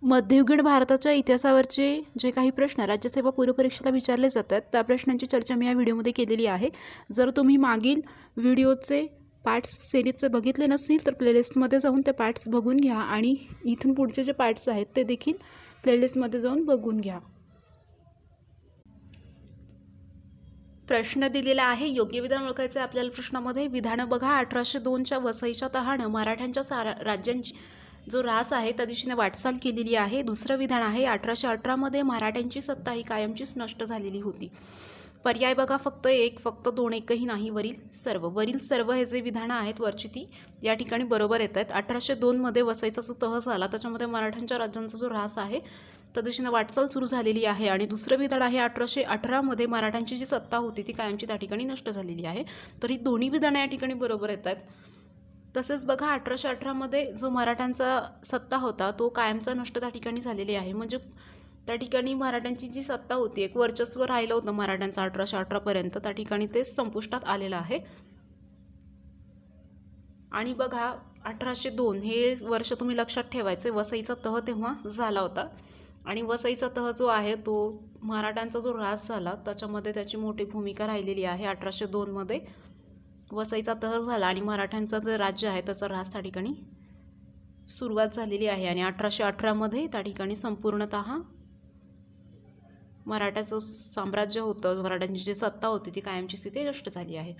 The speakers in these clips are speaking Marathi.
मध्ययुगीन भारताच्या इतिहासावरचे जे काही प्रश्न राज्यसेवा पूर्वपरीक्षेला विचारले जातात त्या प्रश्नांची चर्चा मी या व्हिडिओमध्ये केलेली आहे. जर तुम्ही मागील व्हिडिओचे पार्ट्स सिरीजचे बघितले नसतील तर प्लेलिस्टमध्ये जाऊन ते पार्ट्स बघून घ्या आणि इथून पुढचे जे पार्ट्स आहेत ते देखील प्लेलिस्टमध्ये जाऊन बघून घ्या. प्रश्न दिलेला आहे, योग्य विधान ओळखायचे आपल्याला. प्रश्नामध्ये विधानं बघा. 1802च्या वसईच्या तहानं मराठ्यांच्या राज्यांची जो ऱ्हास आहे त्या दिशेने वाटचाल केलेली आहे. दुसरं विधान आहे, 1818मध्ये मराठ्यांची सत्ता ही कायमचीच नष्ट झालेली होती. पर्याय बघा, फक्त एक, फक्त दोन, एकही नाही, वरील सर्व. वरील सर्व हे जे विधानं आहेत वरची ती या ठिकाणी बरोबर येत आहेत. 1802मध्ये वसईचा जो तह झाला त्याच्यामध्ये मराठ्यांच्या राज्यांचा जो ऱ्हास आहे त्या दिशेने वाटचाल सुरू झालेली आहे. आणि दुसरं विधान आहे, 1818मध्ये मराठ्यांची जी सत्ता होती ती कायमची त्या ठिकाणी नष्ट झालेली आहे. तर ही दोन्ही विधानं या ठिकाणी बरोबर येत आहेत. तसेच बघा, 1818मध्ये जो मराठ्यांचा सत्ता होता तो कायमचा नष्ट त्या ठिकाणी झालेली आहे. म्हणजे त्या ठिकाणी मराठ्यांची जी सत्ता होती, एक वर्चस्व राहिलं होतं मराठ्यांचं 1818पर्यंत, त्या ठिकाणी ते संपुष्टात आलेलं आहे. आणि बघा, 1802 हे वर्ष तुम्ही लक्षात ठेवायचे. वसईचा तह तेव्हा झाला होता आणि वसईचा तह जो आहे तो मराठ्यांचा जो ऱ्हास झाला त्याच्यामध्ये त्याची मोठी भूमिका राहिलेली आहे. 1802मध्ये वसईचा तह झाला आणि मराठ्यांचं जे राज्य आहे त्याचा ऱ्हास त्या ठिकाणी सुरुवात झालेली आहे. आणि 1818मध्ये त्या ठिकाणी संपूर्णतः मराठ्याचं साम्राज्य होतं, मराठ्यांची जी सत्ता होती ती कायमची स्थिती नष्ट झाली आहे.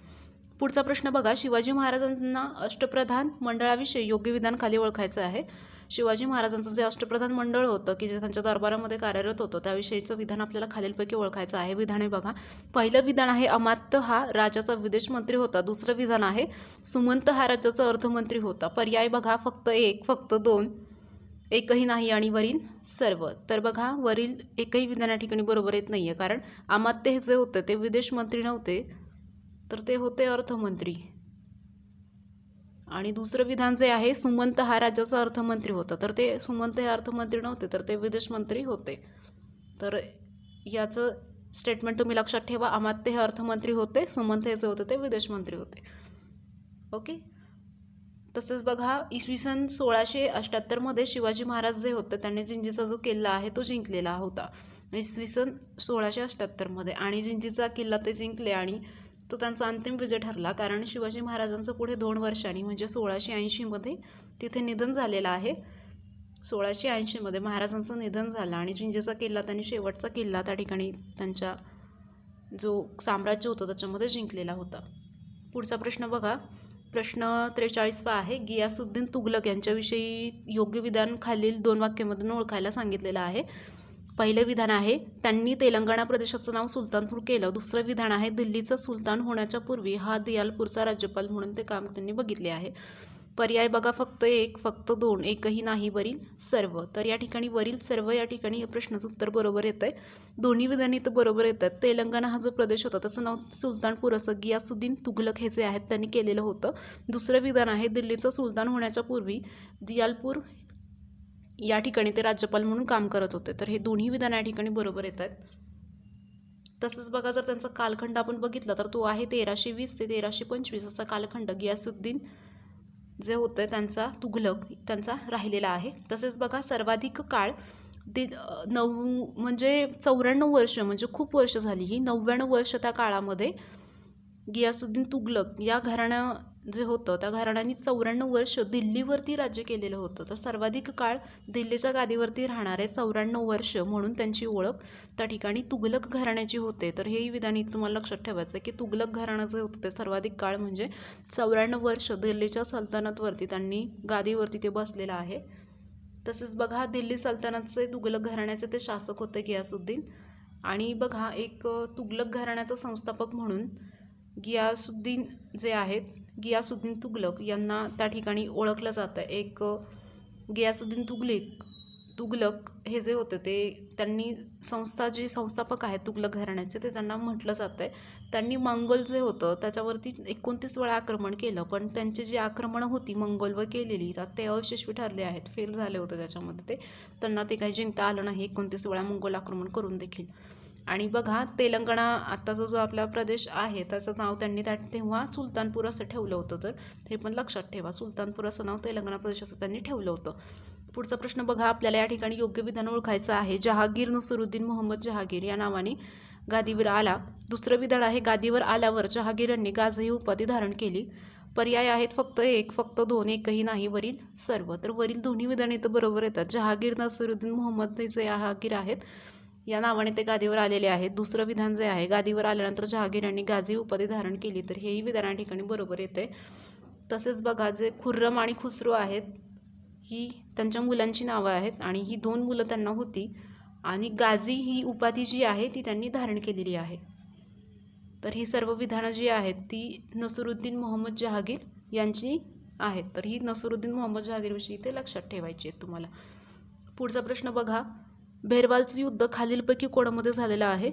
पुढचा प्रश्न बघा, शिवाजी महाराजांना अष्टप्रधान मंडळाविषयी योग्य विधान खाली ओळखायचं आहे. शिवाजी महाराजांचं जे अष्टप्रधान मंडळ होतं की जे त्यांच्या दरबारामध्ये कार्यरत होतं त्याविषयीचं विधान आपल्याला खालीलपैकी ओळखायचं आहे. विधाने बघा. पहिलं विधान आहे, अमात्य हा राज्याचा विदेश मंत्री होता. दुसरं विधान आहे, सुमंत हा राज्याचा अर्थमंत्री होता. पर्याय बघा, फक्त एक, फक्त दोन, एकही नाही आणि वरील सर्व. तर बघा, वरील एकही विधान या ठिकाणी बरोबर येत नाही आहे, कारण अमात्य हे जे होते ते विदेश मंत्री नव्हते तर ते होते अर्थमंत्री. आणि दुसरं विधान जे आहे, सुमंत हा राज्याचा अर्थमंत्री होता, तर ते सुमंत हे अर्थमंत्री नव्हते तर ते विदेश मंत्री होते. तर याचं स्टेटमेंट तुम्ही लक्षात ठेवा. अमात्य हे अर्थमंत्री होते, सुमंत हे जे होते ते विदेश मंत्री होते. ओके. तसंच बघा, इसवी सन 1678मध्ये शिवाजी महाराज जे होते त्यांनी जिंजीचा जो किल्ला आहे तो जिंकलेला होता. इसवी सन 1678मध्ये. आणि जिंजीचा किल्ला ते जिंकले आणि तो त्यांचा अंतिम विजय ठरला, कारण शिवाजी महाराजांचं पुढे 2 वर्षांनी म्हणजे 1680मध्ये तिथे निधन झालेलं आहे. 1680मध्ये महाराजांचं निधन झालं आणि जिंजीचा किल्ला त्यांनी शेवटचा किल्ला त्या ठिकाणी त्यांच्या जो साम्राज्य होतं त्याच्यामध्ये जिंकलेला होता. पुढचा प्रश्न बघा. प्रश्न 43 आहे, गियासुद्दीन तुघलक यांच्याविषयी योग्य विधान खालील 2 वाक्यामधून ओळखायला सांगितलेलं आहे. पहिलं विधान आहे, त्यांनी तेलंगणा प्रदेशाचं नाव सुलतानपूर केलं. दुसरं विधान आहे, दिल्लीचा सुलतान होण्याच्या पूर्वी हा दियालपूरचा राज्यपाल म्हणून ते काम त्यांनी बघितले आहे. पर्याय बघा, फक्त एक, फक्त दोन, एकही नाही, वरील सर्व. तर या ठिकाणी वरील सर्व या ठिकाणी या प्रश्नाचं उत्तर बरोबर येतं आहे. दोन्ही विधाने इथं बरोबर येतात. तेलंगणा हा जो प्रदेश होता त्याचं नाव सुलतानपूर असं गियासुद्दीन तुघलक हे जे आहेत त्यांनी केलेलं होतं. दुसरं विधान आहे, दिल्लीचा सुलतान होण्याच्या पूर्वी दियालपूर या ठिकाणी ते राज्यपाल म्हणून काम करत होते. तर हे दोन्ही विधान या ठिकाणी बरोबर येत आहेत. तसंच बघा, जर त्यांचा कालखंड आपण बघितला तर तो आहे 1320 ते 1325 असा कालखंड गियासुद्दीन जे होतं त्यांचा तुघलक त्यांचा राहिलेला आहे. तसेच बघा, सर्वाधिक काळ 94 वर्ष म्हणजे खूप वर्ष झाली ही. 99 वर्ष त्या काळामध्ये गियासुद्दीन तुघलक या घराणं जे होतं त्या घराण्याने 94 वर्ष दिल्लीवरती राज्य केलेलं होतं. तर सर्वाधिक काळ दिल्लीच्या गादीवरती राहणारे 94 वर्ष म्हणून त्यांची ओळख त्या ठिकाणी तुघलक घराण्याची होते. तर हेही विधान तुम्हाला लक्षात ठेवायचं आहे की तुघलक घराणं जे होतं ते सर्वाधिक काळ म्हणजे 94 वर्ष दिल्लीच्या सल्तनतवरती त्यांनी गादीवरती ते बसलेलं आहे. तसेच बघा, दिल्ली सल्तनतचे तुघलक घराण्याचे ते शासक होते गियासुद्दीन. आणि बघा, एक तुघलक घराण्याचा संस्थापक म्हणून गियासुद्दीन जे आहेत गियासुद्दीन तुघलक यांना त्या ठिकाणी ओळखलं जातं. एक गियासुद्दीन तुघलक हे जे होते ते त्यांनी जे संस्थापक आहेत तुघलक घराण्याचे ते त्यांना म्हटलं जातं आहे. त्यांनी मंगोल जे होतं त्याच्यावरती 29 वेळा आक्रमण केलं, पण त्यांची जी आक्रमणं होती मंगोलवर केलेली तर ते अयशस्वी ठरले आहेत, फेल झाले होते त्याच्यामध्ये. त्यांना ते काही जिंकता आलं नाही 29 वेळा मंगोल आक्रमण करून देखील. आणि बघा, तेलंगणा आत्ताचा जो आपला प्रदेश आहे त्याचं नाव त्यांनी तेव्हा सुलतानपूर असं ठेवलं होतं. तर हे पण लक्षात ठेवा, सुलतानपूर असं नाव तेलंगणा प्रदेशाचं त्यांनी ठेवलं होतं. पुढचा प्रश्न बघा, आपल्याला या ठिकाणी योग्य विधान ओळखायचं आहे. जहागीर नसरुद्दीन मोहम्मद जहागीर या नावाने गादीवर आला. दुसरं विधान आहे, गादीवर आल्यावर जहागीरांनी गाझी ही उपाधी धारण केली. पर्याय आहेत फक्त एक, फक्त दोन, एकही नाही, वरील सर्व. तर वरील दोन्ही विधाने इथं बरोबर येतात. जहागीर नसरुद्दीन मोहम्मद जे जहागीर आहेत या नावाने ते गादीवर आलेले आहेत. दुसरं विधान जे आहे, गादीवर आल्यानंतर जहागीरांनी गाझी उपाधी धारण केली, तर हेही विधान या ठिकाणी बरोबर येते. तसेच बघा, जे खुर्रम आणि खुसरो आहेत ही त्यांच्या मुलांची नावं आहेत आणि ही 2 मुलं त्यांना होती आणि गाझी ही उपाधी जी आहे ती त्यांनी धारण केलेली आहे. तर ही सर्व विधानं जी आहेत ती नसरुद्दीन मोहम्मद जहागीर यांची आहेत. तर ही नसरुद्दीन मोहम्मद जहागीरविषयी ते लक्षात ठेवायची आहेत तुम्हाला. पुढचा प्रश्न बघा, भेरवालचं युद्ध खालीलपैकी कोणामध्ये झालेलं आहे?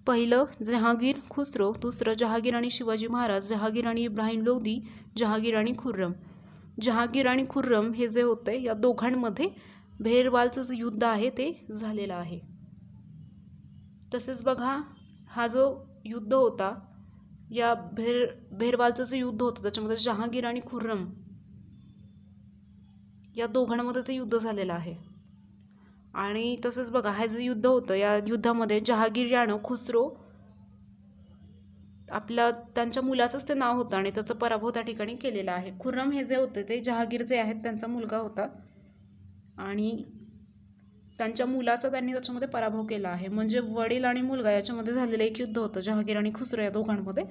पहिलं जहांगीर खुसरो, दुसरं जहागीर आणि शिवाजी महाराज, जहागीर आणि इब्राहिम लोधी, जहागीर आणि खुर्रम. जहागीर आणि खुर्रम हे जे होते या दोघांमध्ये भेरवालचं जे युद्ध आहे ते झालेलं आहे. तसेच बघा, हा जो युद्ध होता या भेरवालचं जे युद्ध होतं त्याच्यामध्ये जहांगीर आणि खुर्रम या दोघांमध्ये ते युद्ध झालेलं आहे. आणि तसंच बघा, हे जे युद्ध होतं या युद्धामध्ये जहागीर यानं खुसरो त्यांच्या मुलाचंच ते नाव होतं आणि त्याचा पराभव त्या ठिकाणी केलेला आहे. खुर्रम हे जे होते ते जहागीर जे आहेत त्यांचा मुलगा होता आणि त्यांच्या मुलाचा त्यांनी त्याच्यामध्ये पराभव केला आहे. म्हणजे वडील आणि मुलगा याच्यामध्ये झालेलं एक युद्ध होतं जहागीर आणि खुसरो या दोघांमध्ये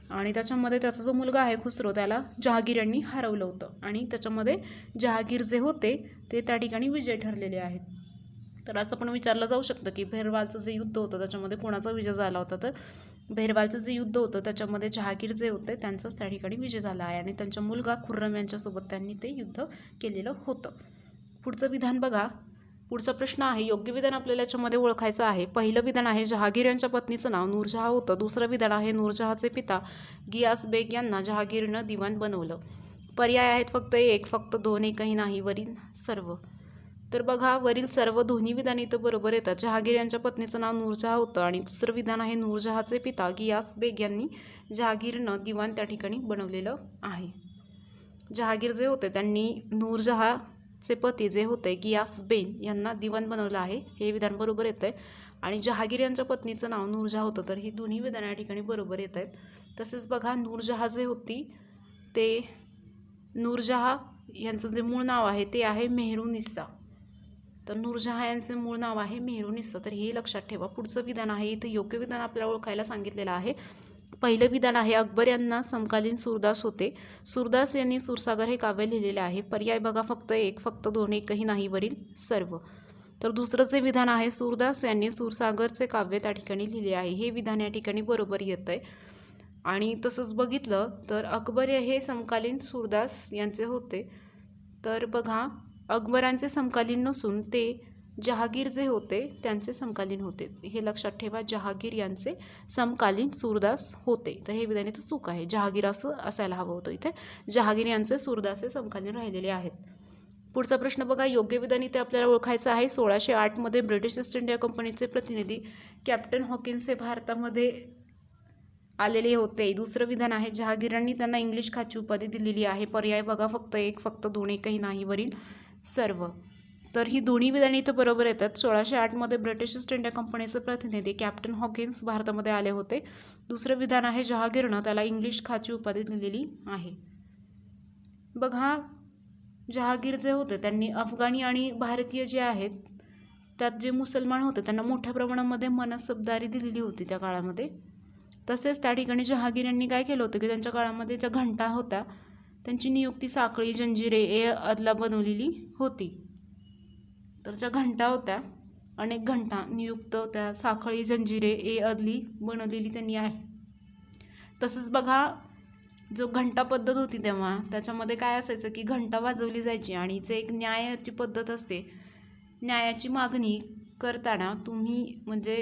आणि त्याच्यामध्ये त्याचा जो मुलगा आहे खुसरो त्याला जहागीर यांनी हरवलं होतं आणि त्याच्यामध्ये जहागीर जे होते ते त्या ठिकाणी विजय ठरलेले आहेत. तर असं पण विचारलं जाऊ शकतं की भेरवालचं जे युद्ध होतं त्याच्यामध्ये कोणाचा विजय झाला होता? तर भेरवालचं जे युद्ध होतं त्याच्यामध्ये जहागीर जे होते त्यांचाच त्या ठिकाणी विजय झाला आहे आणि त्यांचा मुलगा खुर्रम यांच्यासोबत त्यांनी ते युद्ध केलेलं होतं. पुढचं विधान बघा, पुढचा प्रश्न आहे, योग्य विधान आपल्याला याच्यामध्ये ओळखायचं आहे. पहिलं विधान आहे, जहागीर यांच्या पत्नीचं नाव नूरजहा होतं. दुसरं विधान आहे, नूरजहाचे पिता गियास बेग यांना जहागीरनं दिवाण बनवलं. पर्याय आहेत फक्त एक, फक्त दोन, एकही नाही, वरील सर्व. तर बघा, वरील सर्व दोन्ही विधाने इथं बरोबर येतात. जहागीर यांच्या पत्नीचं नाव नूरजहा होतं आणि दुसरं विधान आहे, नूरजहाचे पिता गियास बेग यांनी जहागीरनं दिवाण त्या ठिकाणी बनवलेलं आहे. जहागीर जे होते त्यांनी नूरजहाचे पती जे होते गियास बेग यांना दिवाण बनवलं आहे, हे विधान बरोबर येतं आहे. आणि जहागीर यांच्या पत्नीचं नाव नूरजहा होतं, तर ही दोन्ही विधानं या ठिकाणी बरोबर येत आहेत. तसेच बघा, नूरजहा जे होती ते नूरजहा यांचं जे मूळ नाव आहे ते आहे मेहरुनिसा. तर नूरजहा यांचे मूळ नाव आहे मेहरुनिसा, तर हे लक्षात ठेवा. पुढचं विधान आहे, इथं योग्य विधान आपल्याला ओळखायला सांगितलेलं आहे. पहिलं विधान आहे, अकबर यांना समकालीन सूरदास होते. सूरदास यांनी सूरसागर हे काव्य लिहिलेले आहे. पर्याय बघा, फक्त एक, फक्त दोन, एकही नाही, वरील सर्व. तर दुसरं जे विधान आहे, सूरदास यांनी सूरसागरचे काव्य त्या ठिकाणी लिहिले आहे, हे विधान या ठिकाणी बरोबर येतं आहे. आणि तसंच बघितलं तर अकबर हे समकालीन सूरदास यांचे होते. तर बघा, अकबरांचे समकालीन नसून ते जहागीर जे होते त्यांचे समकालीन होते, हे लक्षात ठेवा. जहागीर यांचे समकालीन सूरदास होते, तर हे विधान इथं चूक आहे. जहागीर असं असायला हवं होतं, इथे जहागीर यांचे सूरदास हे समकालीन राहिलेले आहेत. पुढचा प्रश्न बघा, योग्य विधान इथे आपल्याला ओळखायचं आहे. 1608 मध्ये ब्रिटिश ईस्ट इंडिया कंपनीचे प्रतिनिधी कॅप्टन हॉकिन्स हे भारतामध्ये आलेले होते. दुसरं विधान आहे, जहागीरांनी त्यांना इंग्लिश खाची उपाधी दिलेली आहे. पर्याय बघा, फक्त एक, फक्त दोन, एकही नाही, वरील सर्व. तर ही दोन्ही विधाने इथं बरोबर येतात. 1608 मध्ये ब्रिटिश ईस्ट इंडिया कंपनीचे प्रतिनिधी कॅप्टन हॉकिन्स भारतामध्ये आले होते. दुसरं विधान आहे, जहागीरनं त्याला इंग्लिश खाची उपाधी दिलेली आहे. बघा, जहागीर जे होते त्यांनी अफगाणी आणि भारतीय जे आहेत त्यात जे मुसलमान होते त्यांना मोठ्या प्रमाणामध्ये मनसबदारी दिलेली होती त्या काळामध्ये. तसेच त्या ठिकाणी जहागीर यांनी काय केलं होतं की त्यांच्या काळामध्ये ज्या घंटा होत्या त्यांची नियुक्ती साखळी, जंजिरे ए अदला बनवलेली होती. तर ज्या घंटा होत्या, अनेक घंटा नियुक्त त्या साखळी, जंजिरे ए अदली बनवलेली त्यांनी आहे. तसंच बघा, जो घंटा पद्धत होती तेव्हा त्याच्यामध्ये काय असायचं की घंटा वाजवली जायची आणि जे एक न्यायाची पद्धत असते, न्यायाची मागणी करताना तुम्ही म्हणजे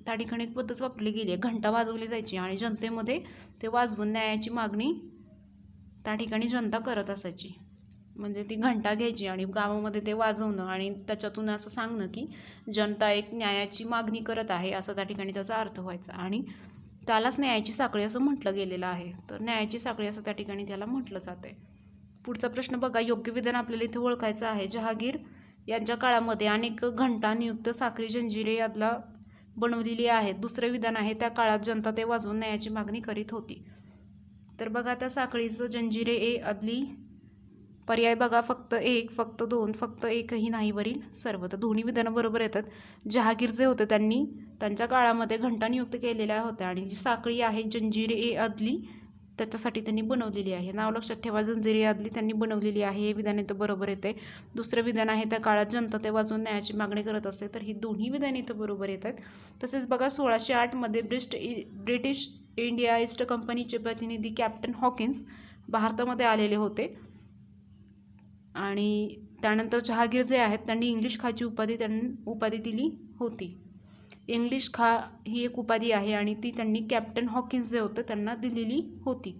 त्या ठिकाणी एक पद्धत वापरली गेली आहे, घंटा वाजवली जायची आणि जनतेमध्ये ते वाजवून न्यायाची मागणी त्या ठिकाणी जनता करत असायची. म्हणजे ती घंटा घ्यायची आणि गावामध्ये ते वाजवणं आणि त्याच्यातून असं सांगणं की जनता एक न्यायाची मागणी करत आहे, असं त्या ठिकाणी त्याचा अर्थ व्हायचा आणि त्यालाच न्यायाची साखळी असं म्हटलं गेलेलं आहे. तर न्यायाची साखळी असं त्या ठिकाणी त्याला म्हटलं जाते. पुढचा प्रश्न बघा, योग्य विधान आपल्याला इथे ओळखायचं आहे. जहागीर यांच्या काळामध्ये अनेक घंटा नियुक्त साखळी जंजिरे यादला बनवलेली आहेत. दुसरं विधान आहे, त्या काळात जनता ते वाजवून न्यायाची मागणी करीत होती. तर बघा त्या साखळीचं जंजिरे ए अदली पर्याय बघा, फक्त एक, फक्त दोन, फक्त एकही नाही वरील सर्व. तर दोन्ही विधानं बरोबर येतात. जहागीर जे होते त्यांनी त्यांच्या काळामध्ये घंटा नियुक्त केलेल्या होत्या आणि जी साखळी आहे जंजिरे ए अदली त्याच्यासाठी त्यांनी बनवलेली आहे. नाव लक्षात ठेवा, जंजिरे अदली त्यांनी बनवलेली आहे. हे विधान इथं बरोबर येते. दुसरं विधान आहे, त्या काळात जनता ते वाजवून न्यायाची मागणी करत असते. तर ही दोन्ही विधाने इथं बरोबर येतात. तसेच बघा 1608 मध्ये ब्रिटिश इंडिया ईस्ट कंपनीचे प्रतिनिधी कॅप्टन हॉकिन्स भारतामध्ये आलेले होते आणि त्यानंतर जहागीर जे आहेत त्यांनी इंग्लिश खाची उपाधी दिली होती. इंग्लिश खा ही एक उपाधी आहे आणि ती त्यांनी कॅप्टन हॉकिन्स जे होते त्यांना दिलेली होती.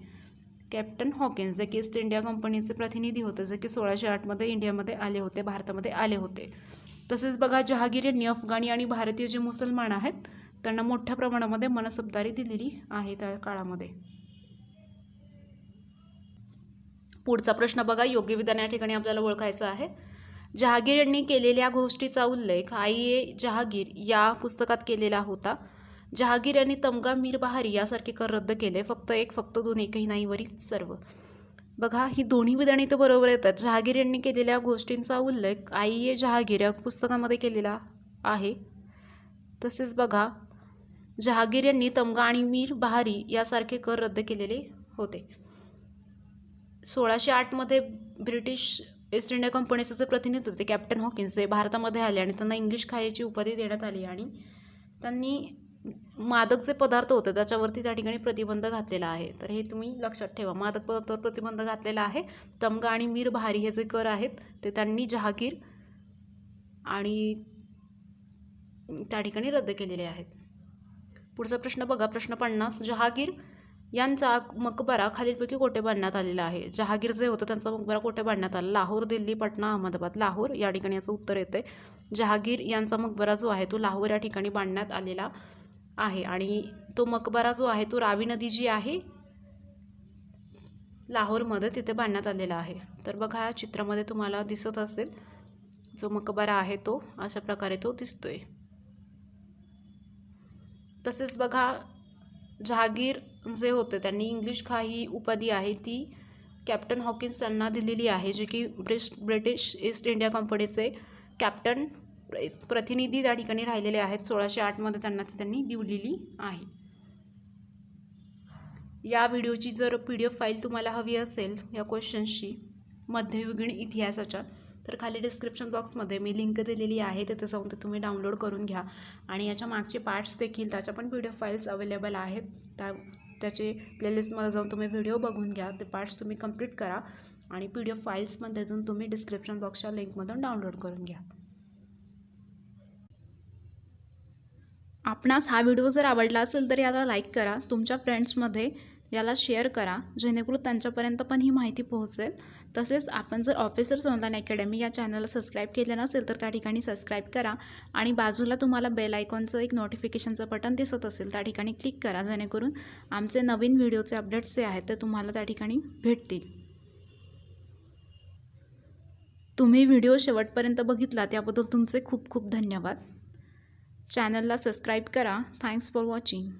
कॅप्टन हॉकिन्स जे की ईस्ट इंडिया कंपनीचे प्रतिनिधी होते, जे की 1608 मध्ये इंडियामध्ये आले होते, भारतामध्ये आले होते. तसेच बघा जहागीर यांनी अफगाणी आणि भारतीय जे मुसलमान आहेत त्यांना मोठ्या प्रमाणामध्ये मनसबदारी दिलेली आहे त्या काळामध्ये. पुढचा प्रश्न बघा, योग्य विधान या ठिकाणी आपल्याला ओळखायचं आहे. जहागीर यांनी केलेल्या गोष्टीचा उल्लेख आई जहागीर या पुस्तकात केलेला होता. जहागीर यांनी तमगा मीर बहारी यासारखे कर रद्द केले. फक्त एक, फक्त दोन, एकही नाही वरील सर्व. बघा ही दोन्ही विधाने तर बरोबर येतात. जहागीर यांनी केलेल्या गोष्टींचा उल्लेख आई जहागीर या पुस्तकामध्ये केलेला आहे. तसेच बघा जहागीर यांनी तमगा आणि मीर बहारी यासारखे कर रद्द केलेले होते. 1608 मध्ये ब्रिटिश ईस्ट इंडिया कंपनीचे जे प्रतिनिधी होते कॅप्टन हॉकिन्स जे भारतामध्ये आले आणि त्यांना इंग्लिश खायची उपाधी देण्यात आली आणि त्यांनी मादक जे पदार्थ होते त्याच्यावरती त्या ठिकाणी प्रतिबंध घातलेला आहे. तर हे तुम्ही लक्षात ठेवा, मादक पदार्थावर प्रतिबंध घातलेला आहे. तमगा आणि मीर बहारी हे जे कर आहेत ते त्यांनी जहागीर आणि त्या ठिकाणी रद्द केलेले आहेत. पुढचा प्रश्न बघा, प्रश्न 50. जहागीर यांचा मकबरा खालीलपैकी कोठे बांधण्यात आलेला आहे. जहागीर जे होतं त्यांचा मकबरा कोठे बांधण्यात आला? लाहोर, दिल्ली, पटना, अहमदाबाद. लाहोर या ठिकाणी याचं उत्तर येते. जहागीर यांचा मकबरा जो आहे तो लाहोर या ठिकाणी बांधण्यात आलेला आहे आणि तो मकबरा जो आहे तो रावी नदी जी आहे लाहोरमध्ये तिथे बांधण्यात आलेला आहे. तर बघा या चित्रामध्ये तुम्हाला दिसत असेल जो मकबरा आहे तो अशा प्रकारे तो दिसतोय. तसेच बघा जहागीर जे होते त्यांनी इंग्लिश खा ही उपाधी आहे ती कॅप्टन हॉकिन्स यांना दिलेली आहे, जे की ब्रिटिश ईस्ट इंडिया कंपनीचे कॅप्टन प्रतिनिधी त्या ठिकाणी राहिलेले आहेत. 1608 मध्ये त्यांना ती त्यांनी दिलेली आहे. या व्हिडिओची जर PDF फाईल तुम्हाला हवी असेल या क्वेश्चन्सची मध्ययुगीन इतिहासाच्या, तर खाली डिस्क्रिप्शन बॉक्समध्ये मी लिंक दिलेली आहे, तिथे जाऊन ते तुम्ही डाउनलोड करून घ्या आणि याच्या मागचे पार्ट्स देखील त्याच्या पण PDF फाईल्स अवेलेबल आहेत. त्याचे प्लेलिस्टमध्ये जाऊन तुम्ही व्हिडिओ बघून घ्या, ते पार्ट्स तुम्ही कंप्लीट करा आणि PDF फाईल्समध्ये जाऊन तुम्ही डिस्क्रिप्शन बॉक्सच्या लिंकमधून डाउनलोड करून घ्या. आपणास हा व्हिडिओ जर आवडला असेल तर याला लाईक करा, तुमच्या फ्रेंड्समध्ये याला शेअर करा जेणेकरून त्यांच्यापर्यंत पण ही माहिती पोहोचेल. तसेच आपण जर ऑफिसर्स ऑनलाईन अकॅडमी या चॅनलला सबस्क्राईब केलं नसेल तर त्या ठिकाणी सबस्क्राईब करा आणि बाजूला तुम्हाला बेल आयकॉनचं एक नोटिफिकेशनचं बटन दिसत असेल त्या ठिकाणी क्लिक करा, जेणेकरून आमचे नवीन व्हिडिओचे अपडेट्स जे आहेत ते तुम्हाला त्या ठिकाणी भेटतील. तुम्ही व्हिडिओ शेवटपर्यंत बघितला त्याबद्दल तुमचे खूप खूप धन्यवाद. चॅनलला सबस्क्राईब करा. Thanks for watching.